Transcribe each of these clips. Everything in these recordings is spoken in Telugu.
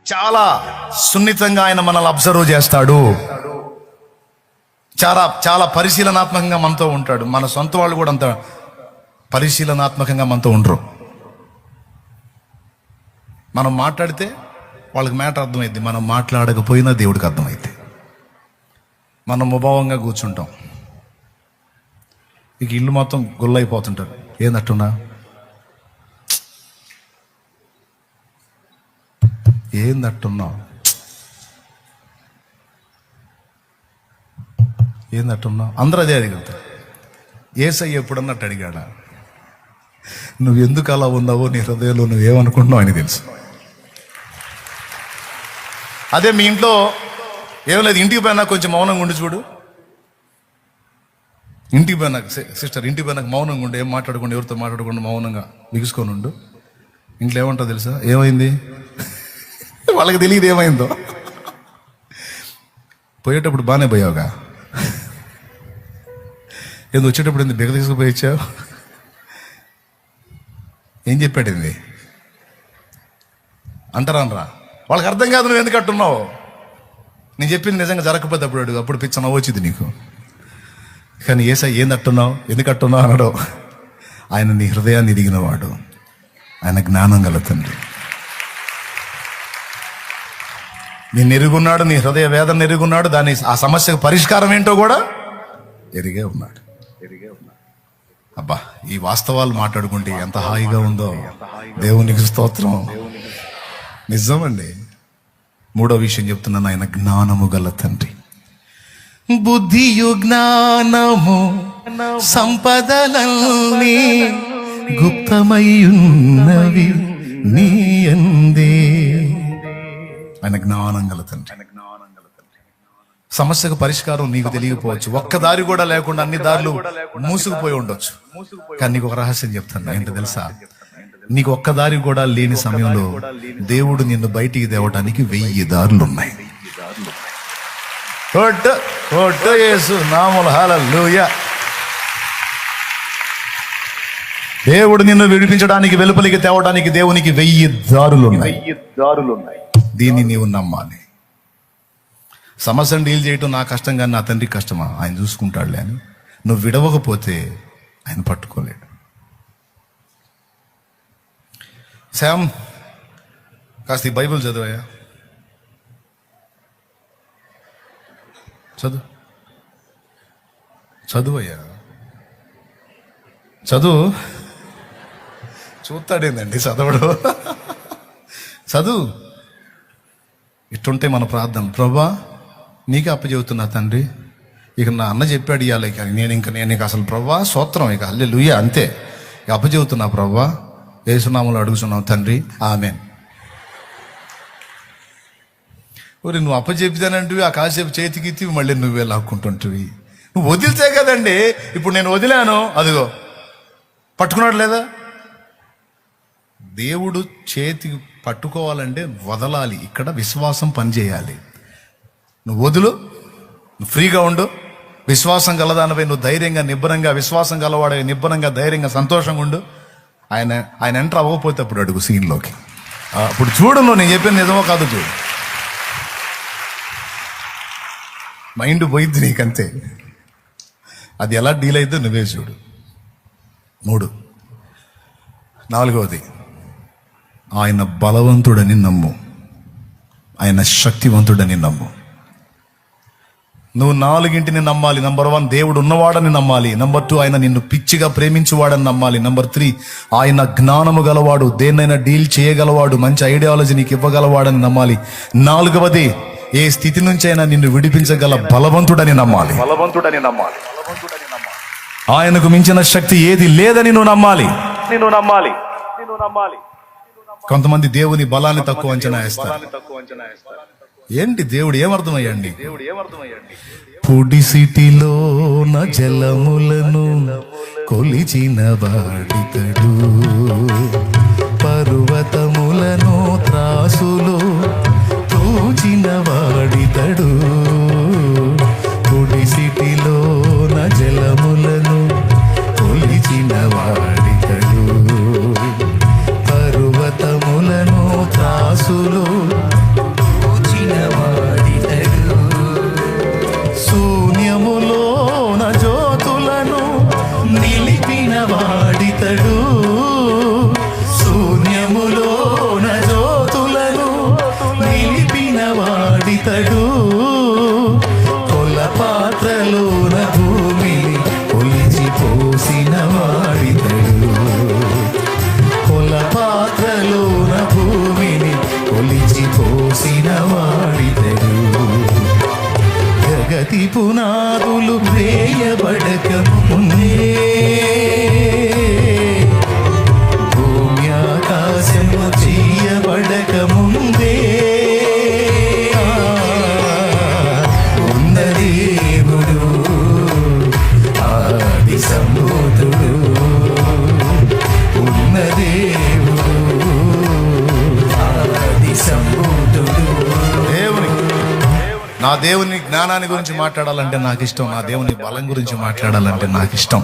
చాలా సున్నితంగా ఆయన మనల్ని అబ్జర్వ్ చేస్తాడు. చాలా చాలా పరిశీలనాత్మకంగా మనతో ఉంటాడు. మన సొంత వాళ్ళు కూడా అంత పరిశీలనాత్మకంగా మనతో ఉండరు. మనం మాట్లాడితే వాళ్ళకి మ్యాటర్ అర్థమైంది, మనం మాట్లాడకపోయినా దేవుడికి అర్థమైంది. మనం ముభావంగా కూర్చుంటాం, ఇక ఇల్లు మొత్తం గుల్లైపోతుంటారు. ఏందట్టున్నా ఏందట్టున్నావు ఏందట్టున్నావు అందరూ అదే అడుగుతారు. యేసయ్య ఎప్పుడన్నట్టు అడిగాడా? నువ్వు ఎందుకు అలా ఉన్నావో నీ హృదయంలో నువ్వేమనుకుంటున్నావు అని తెలుసు. అదే మీ ఇంట్లో ఏం లేదు, ఇంటికి పోయినా కొంచెం మౌనంగా ఉండి చూడు. ఇంటికి పోయినా సిస్టర్, ఇంటికి పోయినా మౌనంగా ఉండి, ఏం మాట్లాడకుండా, ఎవరితో మాట్లాడకుండా మౌనంగా బిగుసుకొని ఉండు. ఇంట్లో ఏమంటావు తెలుసా? ఏమైంది? వాళ్ళకి తెలియదు ఏమైందో. పోయేటప్పుడు బాగానే పోయావుగా, ఏంది వచ్చేటప్పుడు ఏంది బిగ తీసుకుపోయి ఇచ్చావు? ఏం చెప్పాడింది అంటారా? వాళ్ళకి అర్థం కాదు నువ్వు ఎందుకు అట్టున్నావు. నేను చెప్పింది నిజంగా జరగకపోతే అప్పుడు అడుగు, అప్పుడు పిచ్చ నవ్వొచ్చింది నీకు. కానీ యేసయ్య ఏంది అట్టున్నావు, ఎందుకు అట్టున్నావు అనడు. ఆయన నీ హృదయాన్ని ఎరిగినవాడు, ఆయన జ్ఞానం గల తండ్రి. నేను ఎరుగున్నాడు, నీ హృదయ వేదన ఎరుగున్నాడు, దాని ఆ సమస్యకు పరిష్కారం ఏంటో కూడా ఎరిగే ఉన్నాడు. అబ్బా, ఈ వాస్తవాలు మాట్లాడుకుంటే ఎంత హాయిగా ఉందో. దేవునికి స్తోత్రం. నిజమండి. మూడో విషయం చెప్తున్నాను, ఆయన జ్ఞానము గల తండ్రి. బుద్ధియు జ్ఞానము సంపదలన్నీ గుప్తమయ్యున్నవి నీ యందే. ఆయన జ్ఞానం గల తండ్రి. సమస్యకు పరిష్కారం నీకు తెలియకపోవచ్చు, ఒక్క దారి కూడా లేకుండా అన్ని దారులు మూసుకుపోయి ఉండొచ్చు. కానీ నీకు ఒక రహస్యం చెప్తాను, ఏంటో తెలుసా? నీకు ఒక్క దారి కూడా లేని సమయంలో దేవుడు నిన్ను బయటికి తేవడానికి 1000 దారులు ఉన్నాయి. దేవుడు నిన్ను విడిపించడానికి, వెలుపలికి తేవడానికి దేవునికి 1000 దారులు ఉన్నాయి. దీన్ని నీవు నమ్మాలి. సమస్యను డీల్ చేయటం నా కష్టం, కానీ నా తండ్రికి కష్టమా? ఆయన చూసుకుంటాడులే అని నువ్వు విడవకపోతే ఆయన పట్టుకోలేడు. శామ్, కాస్త ఈ బైబిల్ చదువయ్యా, చదువయ్యా, చదువు. చూస్తాడేందండి చదవడు. చదువు. ఇట్టుంటే మన ప్రార్థన, ప్రభా నీకే అప్పచెబుతున్నా తండ్రి, ఇక నా అన్న చెప్పాడు ఇవ్వాలి, ఇక నేను ఇక అసలు ప్రభా స్తోత్రం, ఇక హల్లెలూయా అంతే, ఇక అప్పచెబుతున్నా ప్రభా, యేసునామములో అడుగుతున్నావు తండ్రి, ఆమేన్. ఒరే, నువ్వు అప్పచెప్తానంటివి, ఆ కాసేపు చేతికిత్తి మళ్ళీ నువ్వే లాక్కుంటుంటివి. నువ్వు వదిలితే కదండి. ఇప్పుడు నేను వదిలాను, అదిగో పట్టుకున్నాడు లేదా? దేవుడు చేతికి పట్టుకోవాలంటే వదలాలి. ఇక్కడ విశ్వాసం పనిచేయాలి. నువ్వు వదులు, నువ్వు ఫ్రీగా ఉండు. విశ్వాసం గలదానిపై నువ్వు ధైర్యంగా, నిబ్బరంగా, విశ్వాసం గలవాడే నిబ్బరంగా, ధైర్యంగా, సంతోషంగా ఉండు. ఆయన ఎంటర్ అవ్వకపోతే అప్పుడు అడుగు సీన్లోకి. అప్పుడు చూడు, నువ్వు నేను చెప్పిన నిజమో కాదు చూడు. మైండ్ పోయిద్ది నీకంతే. అది ఎలా డీల్ అయిద్దో నువ్వే చూడు. 3, 4వది, ఆయన బలవంతుడని నమ్ము, ఆయన శక్తివంతుడని నమ్ము. నువ్వు 4 నమ్మాలి. నంబర్ 1, దేవుడు ఉన్నవాడని నమ్మాలి. నంబర్ 2, ఆయన నిన్ను పిచ్చిగా ప్రేమించువాడని నమ్మాలి. నంబర్ 3, ఆయన జ్ఞానము గలవాడు, దేన్నైనా డీల్ చేయగలవాడు, మంచి ఐడియాలజీ నీకు ఇవ్వగలవాడని నమ్మాలి. 4వది, ఏ స్థితి నుంచి అయినా నిన్ను విడిపించగల బలవంతుడని నమ్మాలి. ఆయనకు మించిన శక్తి ఏది లేదని నువ్వు నమ్మాలి. కొంతమంది దేవుని బలాన్ని తక్కువ అంచనా వేస్తారు. ఏంటి దేవుడు ఏమర్థమయ్యండి? పుడిసిటిలోన జలములను కొలిచిన వాడితడు, పర్వతములను త్రాసులో తూచిన వాడితడు. పుడిసిటిలోన జలములను కొలిచిన వాడితడు, పర్వతములను త్రాసులో పోసిన వాడితడు. జగతి పునాదులు వేయబడక ముందే భూమి ఆకాశము చేయబడక ముందే ఉన్న దేవుడు ఆది సంభూతుడు. ఉన్న దేవుడు ఆది సంభూతుడు. నా దేవుని జ్ఞానాన్ని గురించి మాట్లాడాలంటే నాకు ఇష్టం. నా దేవుని బలం గురించి మాట్లాడాలంటే నాకు ఇష్టం.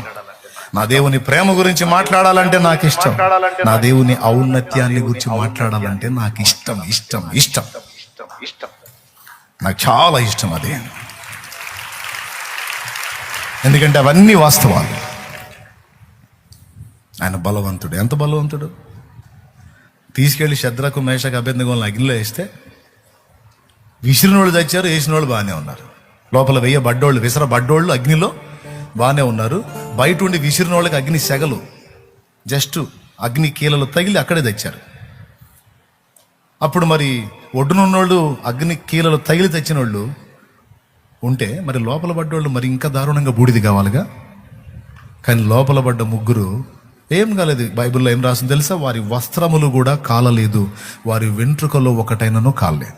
నా దేవుని ప్రేమ గురించి మాట్లాడాలంటే నాకు ఇష్టం. నా దేవుని ఔన్నత్యాన్ని గురించి మాట్లాడాలంటే నాకు ఇష్టం ఇష్టం ఇష్టం నాకు చాలా ఇష్టం అదే. ఎందుకంటే అవన్నీ వాస్తవాలు. ఆయన బలవంతుడు. ఎంత బలవంతుడు! తీసుకెళ్లి శద్రకు మేషకు అబేద్నెగోలను అగ్నిలో వేస్తే విసిరినోళ్ళు తెచ్చారు, వేసిన వాళ్ళు బాగానే ఉన్నారు. లోపల వేయబడ్డోళ్ళు, విసరబడ్డోళ్ళు అగ్నిలో బాగానే ఉన్నారు. బయట ఉండి విసిరిన వాళ్ళకి అగ్ని సెగలు, జస్ట్ అగ్ని కీలలు తగిలి అక్కడే తెచ్చారు. అప్పుడు మరి ఒడ్డునున్నోళ్ళు అగ్ని కీలలు తగిలి తెచ్చిన వాళ్ళు ఉంటే మరి లోపల పడ్డోళ్ళు మరి ఇంకా దారుణంగా బూడిది కావాలిగా. కానీ లోపల పడ్డ ముగ్గురు ఏం కాలేదు. బైబిల్లో ఏం రాసింది తెలుసా? వారి వస్త్రములు కూడా కాలలేదు, వారి వెంట్రుకలో ఒకటైనను కాలలేదు.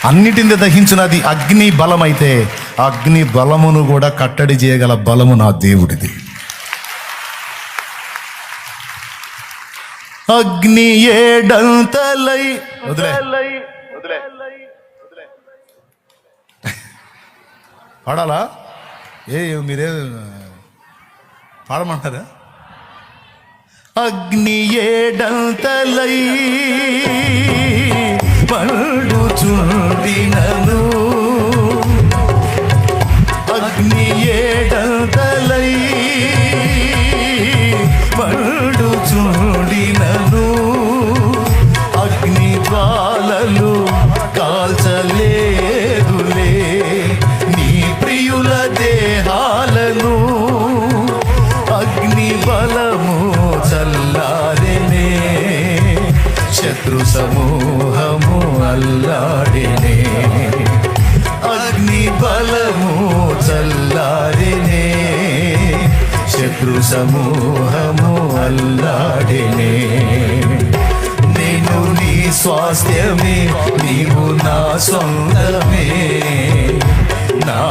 అన్నిటిని దహించినది అగ్ని బలమైతే అగ్ని బలమును కూడా కట్టడి చేయగల బలము నా దేవుడిది. అగ్ని ఏడంతలై పాడాలా? మీరే పాడమంటారా? అగ్ని ఏడంతలై మండుచుండినను, అగ్ని ఏడంతలై మండుచుండినను, అగ్ని జ్వాలలు కాల్చలేదులే నీ ప్రియుల దేహాలను. అగ్ని బలము చల్లారెనే, శత్రు సమూహము అల్లాడినే. అగ్ని బలము చల్లారినే, శత్రు సమూహము అల్లాడినే. నేను నీ స్వాస్థ్యమే, నీవు నా సొంతమే. నా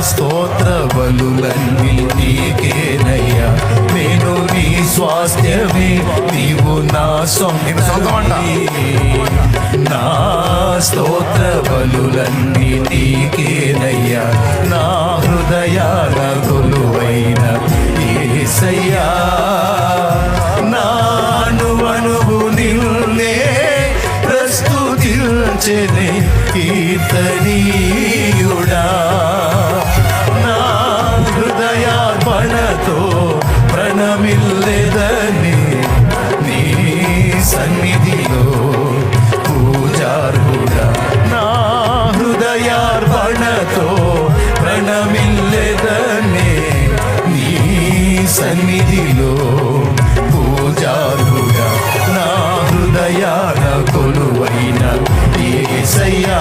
స్తోత్ర బలులన్నీ నీకేనయ్యా. నేను నీ స్వాస్థ్యమే, నీవు నా సొంతమండి. నా స్తోత్ర బలులన్నీ నీకేనయ్యా. నా హృదయాల కొలువైన యేసయ్యా. నా అణువణువు నిన్నే ప్రస్తుతించెనే కీర్తనీయుడా. నా హృదయార్పణతో ప్రణమిల్లెదని నీ సన్నిధిలో పూజార్హుడా. నా హృదయార్పణతో ప్రణమిల్లెదని నీ సన్నిధిలో పూజార్హుడా. నా హృదయాన కొలువైన యేసయ్యా.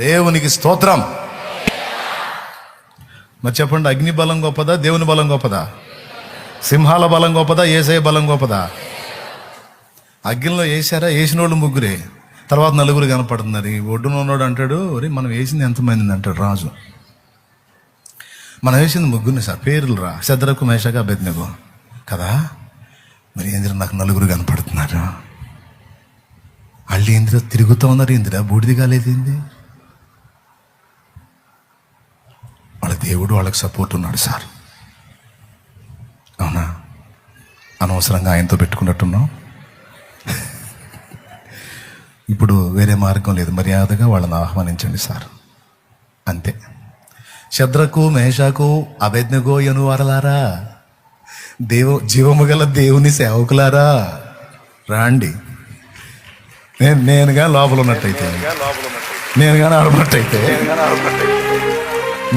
దేవునికి స్తోత్రం. మరి చెప్పండి, అగ్ని బలం గొప్పదా, దేవుని బలం గొప్పదా? సింహాల బలం గొప్పదా, యేసయ్య బలం గొప్పదా? అగ్నిలో వేసారా? వేసిన వాళ్ళు ముగ్గురే, తర్వాత నలుగురు కనపడుతున్నారు. ఈ ఒడ్డున ఉన్నాడు అంటాడు, ఒరే మనం వేసింది ఎంతమంది అంటాడు రాజు. మనం వేసింది ముగ్గురిని సార్, పేర్లు రా, శద్రకు మేషకు అబేద్నెగో కదా. మరి ఏందిరా నాకు నలుగురు కనపడుతున్నారు. వాళ్ళు ఏందిరా తిరుగుతూ ఉన్నారు, ఏందిరా బూడిది కాలేదు ఏంది? వాళ్ళ దేవుడు వాళ్ళకి సపోర్ట్ ఉన్నాడు సార్. అవునా? అనవసరంగా ఆయనతో పెట్టుకున్నట్టున్నాం. ఇప్పుడు వేరే మార్గం లేదు, మర్యాదగా వాళ్ళని ఆహ్వానించండి సార్, అంతే. శద్రకు మేషకు అబేద్నెగో యను వారలారా, జీవము గల దేవుని సేవకులారా రాండి. నేనుగా లోపల ఉన్నట్టయితే, నేను కానీ ఆడబట్టయితే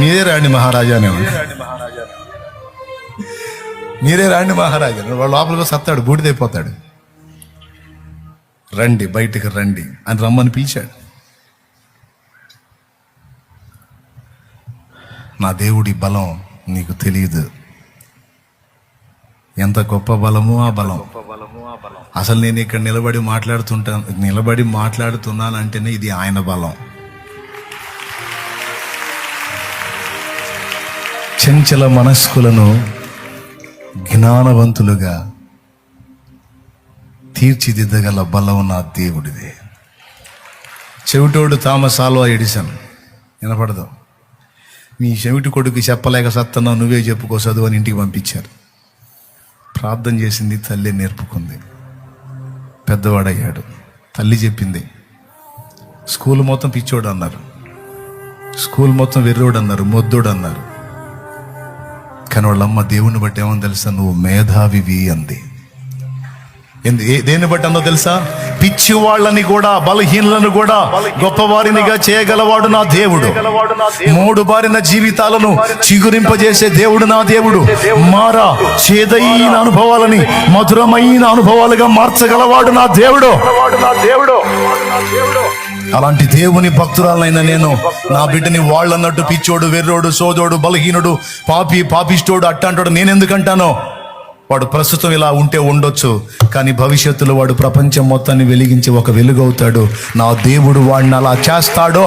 మీరే రాండి మహారాజా అనేవాడు. మీరే రండి మహారాజా, వాడు లోపలికి సత్తాడు, బూడిదైపోతాడు. రండి, బయటికి రండి అని రమ్మని పిలిచాడు. నా దేవుడి బలం నీకు తెలియదు. ఎంత గొప్ప బలమో ఆ బలం. అసలు నేను ఇక్కడ నిలబడి మాట్లాడుతున్నానంటేనే ఇది ఆయన బలం. చంచల మనస్కులను జ్ఞానవంతులుగా తీర్చిదిద్దగల బలం నా దేవుడిదే. చెవిటోడు థామస్ ఆల్వా ఎడిసన్, వినపడదు. మీ చెవిటి కొడుకు చెప్పలేక సత్తన్నావు, నువ్వే చెప్పుకో చదువు అని ఇంటికి పంపించారు. ప్రార్థన చేసింది, తల్లి నేర్పుకుంది, పెద్దవాడయ్యాడు. తల్లి చెప్పింది. స్కూల్ మొత్తం పిచ్చోడు అన్నారు, స్కూల్ మొత్తం వెర్రోడు అన్నారు, మొద్దోడు అన్నారు. కానీ వాళ్ళమ్మ దేవుని బట్టి ఏమని తెలుసా? నువ్వు మేధావివి అంది. దేన్ని బట్టి అందో తెలుసా? పిచ్చి వాళ్ళని కూడా, బలహీనులను కూడా గొప్పవారినిగా చేయగలవాడు నా దేవుడు. మూడు బారిన జీవితాలను చిగురింపజేసే దేవుడు నా దేవుడు. మారా చేదైన అనుభవాలని మధురమైన అనుభవాలుగా మార్చగలవాడు నా దేవుడు. అలాంటి దేవుని భక్తురాలైన నేను నా బిడ్డని వాళ్ళన్నట్టు పిచ్చోడు, వెర్రోడు, సోదోడు, బలహీనుడు, పాపిష్టోడు అట్టంటాడు నేనెందుకంటానో? వాడు ప్రస్తుతం ఇలా ఉంటే ఉండొచ్చు, కానీ భవిష్యత్తులో వాడు ప్రపంచం మొత్తాన్ని వెలిగించి ఒక వెలుగవుతాడు. నా దేవుడు వాడిని అలా చేస్తాడో,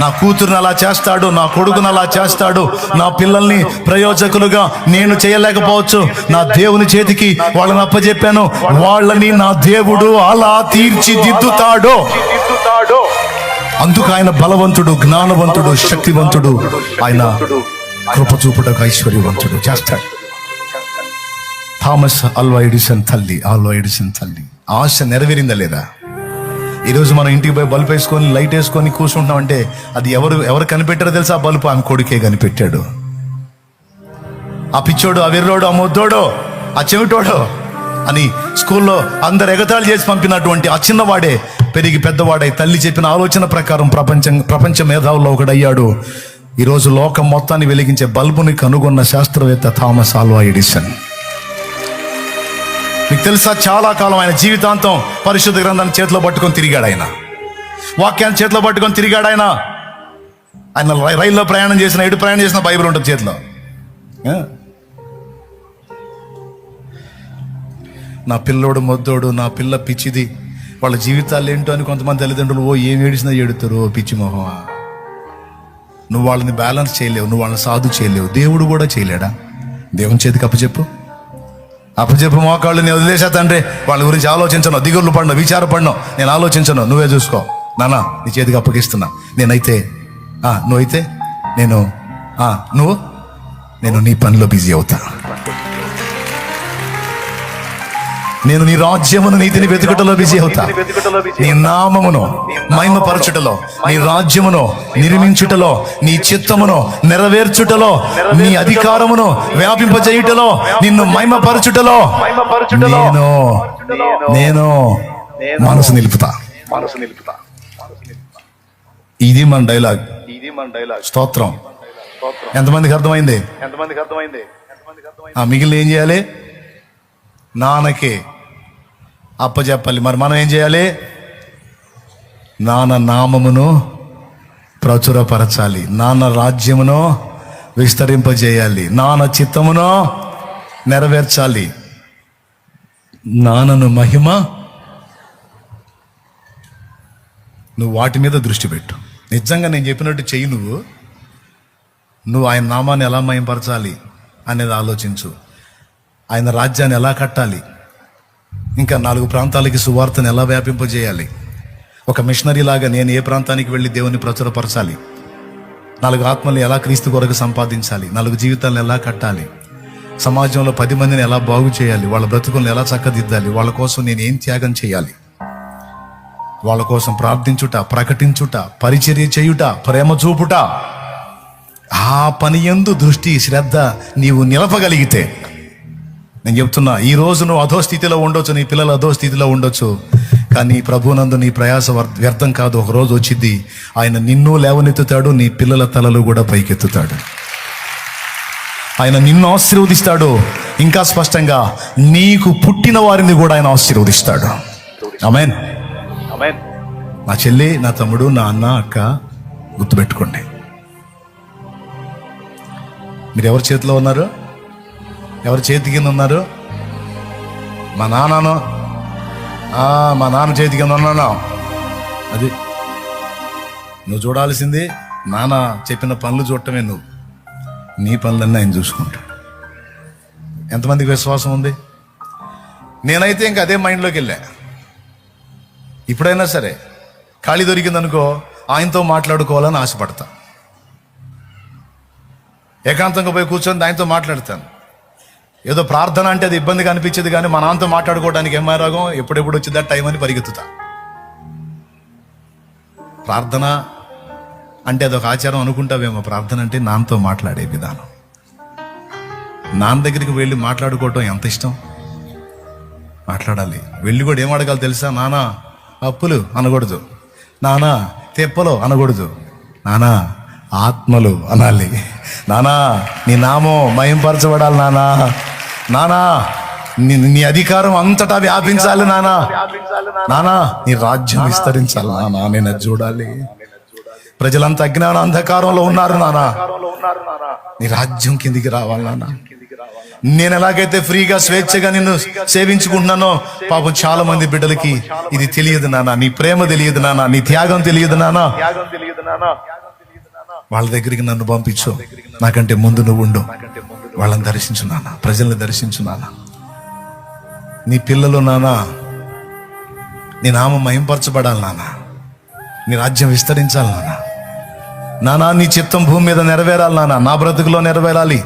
నా కూతురుని అలా చేస్తాడు, నా కొడుకుని అలా చేస్తాడు. నా పిల్లల్ని ప్రయోజకులుగా నేను చేయలేకపోవచ్చు, నా దేవుని చేతికి వాళ్ళని అప్పచెప్పాను. వాళ్ళని నా దేవుడు అలా తీర్చిదిద్దుతాడు. అందుకు ఆయన బలవంతుడు, జ్ఞానవంతుడు, శక్తివంతుడు. ఆయన కృప చూపుటకు ఐశ్వర్యవంతుడు చేస్తాడు. థామస్ ఆల్వా ఎడిసన్ తల్లి ఆశ నెరవేరిందా లేదా? ఈరోజు మనం ఇంటికి పోయి బల్బు వేసుకొని లైట్ వేసుకొని కూర్చుంటామంటే అది ఎవరు కనిపెట్టారో తెలుసా? ఆ బల్బు ఆమె కొడుకే కనిపెట్టాడు. ఆ పిచ్చోడు, ఆ వెర్రోడు, ఆ మొద్దోడు, ఆ చెవిటోడు అని స్కూల్లో అందరు ఎగతాళి చేసి పంపినటువంటి ఆ చిన్నవాడే పెరిగి పెద్దవాడై తల్లి చెప్పిన ఆలోచన ప్రకారం ప్రపంచ మేధావుల్లో ఒకడయ్యాడు. ఈరోజు లోకం మొత్తాన్ని వెలిగించే బల్బుని కనుగొన్న శాస్త్రవేత్త థామస్ ఆల్వా ఎడిసన్. మీకు తెలుసా, చాలా కాలం ఆయన జీవితాంతం పరిశుద్ధ గ్రంథాన్ని చేతిలో పట్టుకొని తిరిగాడు. ఆయన వాక్యాన్ని చేతిలో పట్టుకొని తిరిగాడు. ఆయన రైల్లో ప్రయాణం చేసిన, ఎటు ప్రయాణం చేసిన బైబిల్ ఉంటుంది చేతిలో. నా పిల్లోడు మొద్దోడు, నా పిల్ల పిచ్చిది, వాళ్ళ జీవితాలు ఏంటో అని కొంతమంది తల్లిదండ్రులు ఏం ఏడిసినా ఏడుతారు. పిచ్చి మొహమా, నువ్వు వాళ్ళని బ్యాలెన్స్ చేయలేవు, నువ్వు వాళ్ళని సాధు చేయలేవు. దేవుడు కూడా చేయలేడా? దేవుని చేతికి అప్పచెప్పు, మోకాళ్ళు నేను వదిలేసా తండ్రి, వాళ్ళ గురించి ఆలోచించను, దిగుళ్ళు పడిన, విచారపడిన, నేను ఆలోచించను, నువ్వే చూసుకో నాన్న, నీ చేతికి అప్పగిస్తున్నా. నువ్వైతే నేను నీ పనిలో బిజీ అవుతా. నేను నీ రాజ్యమును, నీతిని వెతుకుటలో బిజీ అవుతా. నీ నామమును మహిమపరచుటలో, నీ రాజ్యమును నిర్మించుటలో, నీ చిత్తమును నెరవేర్చుటలో, నీ అధికారమును వ్యాపింపజేయుటలో, నిన్ను మహిమపరచుటలో నేను మనసు నిలుపుతా. ఇది మన డైలాగ్. స్తోత్రం. ఎంతమందికి అర్థమైంది? మిగిలిన ఏం చేయాలి? నాన్నకి అప్పచెప్పాలి. మరి మనం ఏం చేయాలి? నాన్న నామమును ప్రచురపరచాలి, నాన్న రాజ్యమును విస్తరింపజేయాలి, నాన్న చిత్తమును నెరవేర్చాలి, నాన్నను మహిమ. నువ్వు వాటి మీద దృష్టి పెట్టు. నిజంగా నేను చెప్పినట్టు చెయ్యి. నువ్వు ఆయన నామాన్ని ఎలా మహిమపరచాలి అనేది ఆలోచించు. ఆయన రాజ్యాన్ని ఎలా కట్టాలి, ఇంకా 4 ప్రాంతాలకి సువార్తను ఎలా వ్యాపింపజేయాలి, ఒక మిషనరీ లాగా నేను ఏ ప్రాంతానికి వెళ్ళి దేవుని ప్రచురపరచాలి, 4 ఆత్మల్ని ఎలా క్రీస్తు కొరకు సంపాదించాలి, 4 జీవితాలను ఎలా కట్టాలి, సమాజంలో 10 మందిని ఎలా బాగు చేయాలి, వాళ్ళ బ్రతుకులను ఎలా చక్కదిద్దాలి, వాళ్ళ కోసం నేను ఏం త్యాగం చేయాలి, వాళ్ళ కోసం ప్రార్థించుట, ప్రకటించుట, పరిచర్య చేయుట, ప్రేమ చూపుట, ఆ పని యందు దృష్టి శ్రద్ధ నీవు నిలపగలిగితే, నేను చెప్తున్నా, ఈ రోజు నువ్వు అధోస్థితిలో ఉండొచ్చు, నీ పిల్లలు అధోస్థితిలో ఉండొచ్చు, కానీ ప్రభునందు నీ ప్రయాస వ్యర్థం కాదు. ఒక రోజు వచ్చింది, ఆయన నిన్ను లేవనెత్తుతాడు, నీ పిల్లల తలలు కూడా పైకెత్తుతాడు. ఆయన నిన్ను ఆశీర్వదిస్తాడు. ఇంకా స్పష్టంగా నీకు పుట్టిన వారిని కూడా ఆయన ఆశీర్వదిస్తాడు. ఆమేన్. నా చెల్లి, నా తమ్ముడు, నా అన్న, అక్క, గుర్తుపెట్టుకోండి, మీరు ఎవరి చేతిలో ఉన్నారు? ఎవరి చేతి కింద ఉన్నారు? మా నాన్నను, మా నాన్న చేతి కింద ఉన్నాను. అది నువ్వు చూడాల్సింది నాన్న చెప్పిన పనులు చూడటమే. నువ్వు నీ పనులన్నీ ఆయన చూసుకుంటాడు. ఎంతమందికి విశ్వాసం ఉంది? నేనైతే ఇంక అదే మైండ్లోకి వెళ్ళా. ఇప్పుడైనా సరే ఖాళీ దొరికిందనుకో ఆయనతో మాట్లాడుకోవాలని ఆశపడతా. ఏకాంతంగా పోయి కూర్చొని ఆయనతో మాట్లాడతాను. ఏదో ప్రార్థన అంటే అది ఇబ్బందిగా అనిపించేది, కానీ మా నాన్నతో మాట్లాడుకోవడానికి ఏం రాగం, ఎప్పుడెప్పుడు వచ్చిందా టైం అని పరిగెత్తుతా. ప్రార్థన అంటే అదొక ఆచారం అనుకుంటావేమో. ప్రార్థన అంటే నాన్నతో మాట్లాడే విధానం. నాన్న దగ్గరికి వెళ్ళి మాట్లాడుకోవటం ఎంత ఇష్టం. మాట్లాడాలి. వెళ్ళి కూడా ఏం అడగాలి తెలుసా? నానా అప్పులు అనకూడదు, నానా తెప్పలు అనకూడదు, నానా ఆత్మలు అనాలి. నానా నీ నామం మహింపరచబడాలి, నానా నానా నీ అధికారం అంతటా వ్యాపించాలి, నానా నానా నీ రాజ్యం విస్తరించాలి, నానా నేను అది చూడాలి. ప్రజలంతా అజ్ఞాన అంధకారంలో ఉన్నారు, నానా నీ రాజ్యం కిందికి రావాలి, నానా. నేను ఎలాగైతే ఫ్రీగా స్వేచ్ఛగా నిన్ను సేవించుకుంటున్నానో పాపం చాలా మంది బిడ్డలకి ఇది తెలియదు నానా. నీ ప్రేమ తెలియదు నానా, నీ త్యాగం తెలియదు నానా. వాళ్ళ దగ్గరికి నన్ను పంపించు, నాకంటే ముందు నువ్వు ఉండు. వాళ్ళని దర్శించు నానా, ప్రజల్ని దర్శించు నానా. నీ పిల్లలు నానా నీ నామం మహింపరచబడాలి నానా, నీ రాజ్యం విస్తరించాలి నానా. నానా నీ చిత్తం భూమి మీద నెరవేరాలి నానా, నా బ్రతుకులో నెరవేరాలి.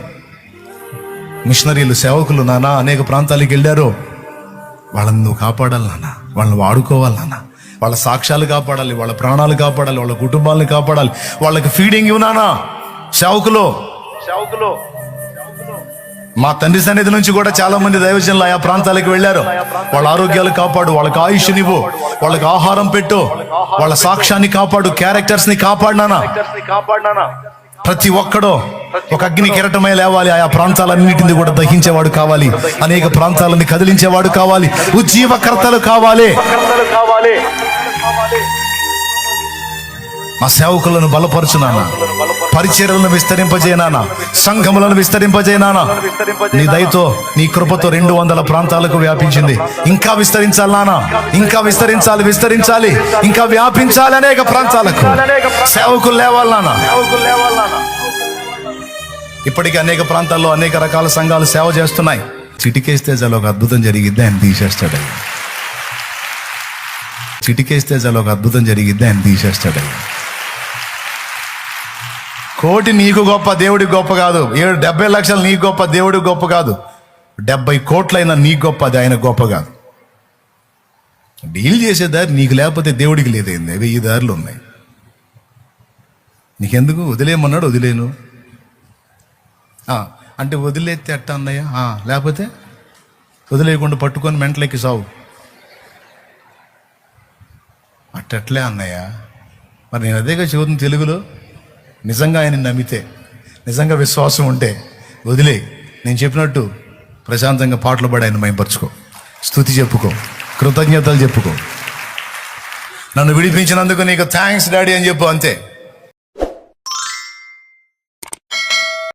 మిషనరీలు, సేవకులు నానా అనేక ప్రాంతాలకు వెళ్ళారు. వాళ్ళని నువ్వు కాపాడాలి నాన్న, వాళ్ళని వాడుకోవాలి నాన్న. వాళ్ళ సాక్ష్యాలు కాపాడాలి, వాళ్ళ ప్రాణాలు కాపాడాలి, వాళ్ళ కుటుంబాలను కాపాడాలి. వాళ్ళకి ఫీడింగ్ ఇవ్వు నానా. సేవకులు మా తండ్రి సన్నిధి నుంచి కూడా చాలా మంది దైవజనులు ఆయా ప్రాంతాలకు వెళ్ళారు. వాళ్ళ ఆరోగ్యాలు కాపాడు, వాళ్ళకి ఆయుష్నివ్వు, వాళ్ళకి ఆహారం పెట్టు, వాళ్ళ సాక్ష్యాన్ని కాపాడు, క్యారెక్టర్స్ ని కాపాడినానా. ప్రతి ఒక్కడో ఒక అగ్ని కెరటమై లేవాలి. ఆయా ప్రాంతాలన్నింటినీ కూడా దహించేవాడు కావాలి, అనేక ప్రాంతాలని కదిలించేవాడు కావాలి, ఉజ్జీవకర్తలు కావాలి. మా సేవకులను బలపరచునానా, పరిచర్యలను విస్తరింపజేయనానా, సంఘములను విస్తరింపజేయనానా. నీ దయతో నీ కృపతో 200 ప్రాంతాలకు వ్యాపించింది. ఇంకా విస్తరించాలి నానా, ఇంకా విస్తరించాలి, ఇంకా వ్యాపించాలి. అనేక ప్రాంతాలకు సేవకులు లేవాలి నానా. ఇప్పటికీ అనేక ప్రాంతాల్లో అనేక రకాల సంఘాలు సేవ చేస్తున్నాయి. చిటికేస్తే చాలు ఒక అద్భుతం జరిగిద్ది, ఆయన తీసేస్తాడు. చిటికేస్తే చాలు ఒక అద్భుతం జరిగిద్ది, ఆయన తీసేస్తాడు. కోటి నీకు గొప్ప, దేవుడికి గొప్ప కాదు. 70 లక్షలు నీకు గొప్ప, దేవుడికి గొప్ప కాదు. 70 కోట్లైనా నీకు గొప్ప, అది ఆయన గొప్ప కాదు. డీల్ చేసే దారి నీకు లేకపోతే దేవుడికి లేదైంది. 1000 దారులు ఉన్నాయి. నీకెందుకు? వదిలేయమన్నాడు, వదిలేను అంటే వదిలేస్తే అట్ట అన్నయ్య, లేకపోతే వదిలేయకుండా పట్టుకొని మెంటలెక్కి సావు అట్టట్లే అన్నయ్య. మరి నేను అదేగా చదువుతున్న తెలుగులో. నిజంగా ఆయన నమ్మితే, నిజంగా విశ్వాసం ఉంటే వదిలే. నేను చెప్పినట్టు ప్రశాంతంగా పాటలు పాడి ఆయన మహింపరచుకో, స్తుతి చెప్పుకో, కృతజ్ఞతలు చెప్పుకో. నన్ను విడిపించినందుకు నీకు థ్యాంక్స్ డాడీ అని చెప్పు, అంతే.